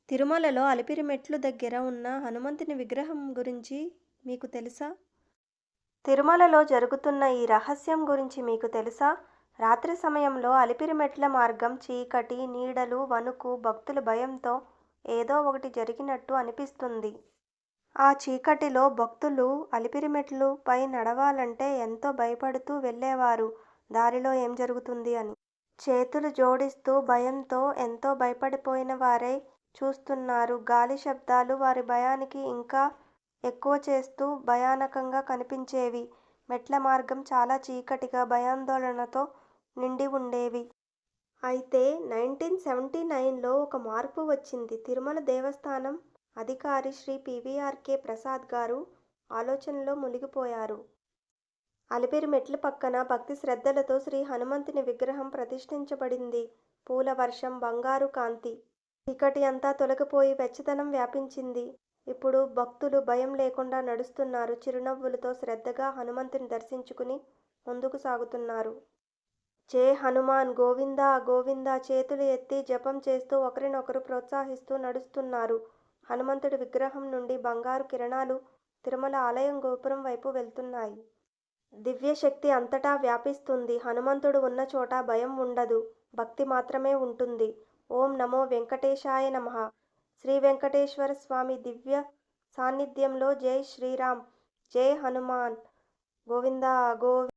తిరుమలలో అలిపిరి మెట్లు దగ్గర ఉన్న హనుమంతుని విగ్రహం గురించి మీకు తెలుసా? తిరుమలలో జరుగుతున్న ఈ రహస్యం గురించి మీకు తెలుసా? రాత్రి సమయంలో అలిపిరి మెట్ల మార్గం చీకటి, నీడలు, వణుకు, భక్తుల భయంతో ఏదో ఒకటి జరిగినట్టు అనిపిస్తుంది. ఆ చీకటిలో భక్తులు అలిపిరి మెట్లు పై నడవాలంటే ఎంతో భయపడుతూ వెళ్ళేవారు. దారిలో ఏం జరుగుతుంది అని. చేతులు జోడిస్తూ భయంతో ఎంతో భయపడిపోయిన వారై చూస్తున్నారు. గాలి శబ్దాలు వారి భయానికి ఇంకా ఎక్కువ చేస్తూ భయానకంగా కనిపించేవి. మెట్ల మార్గం చాలా చీకటిగా, భయాందోళనతో నిండి ఉండేవి. అయితే 1979లో ఒక మార్పు వచ్చింది. తిరుమల దేవస్థానం అధికారి శ్రీ పీవీఆర్కే ప్రసాద్ గారు ఆలోచనలో మునిగిపోయారు. అలిపిరి మెట్ల పక్కన భక్తి శ్రద్ధలతో శ్రీ హనుమంతుని విగ్రహం ప్రతిష్ఠించబడింది. పూల వర్షం, బంగారు కాంతి. చీకటి అంతా తొలగిపోయి వెచ్చదనం వ్యాపించింది. ఇప్పుడు భక్తులు భయం లేకుండా నడుస్తున్నారు. చిరునవ్వులతో శ్రద్ధగా హనుమంతుని దర్శించుకుని ముందుకు సాగుతున్నారు. జై హనుమాన్ గోవిందా గోవిందా చేతులు ఎత్తి జపం చేస్తూ ఒకరినొకరు ప్రోత్సహిస్తూ నడుస్తున్నారు. హనుమంతుడి విగ్రహం నుండి బంగారు కిరణాలు తిరుమల ఆలయం గోపురం వైపు వెళ్తున్నాయి. దివ్యశక్తి అంతటా వ్యాపిస్తుంది. హనుమంతుడు ఉన్న చోట భయం ఉండదు, భక్తి మాత్రమే ఉంటుంది. ఓం నమో వెంకటేశాయ నమః. శ్రీ వెంకటేశ్వర స్వామి దివ్య సాన్నిధ్యంలో జై శ్రీరామ్, జై హనుమాన్. గోవిందా గోవిందా.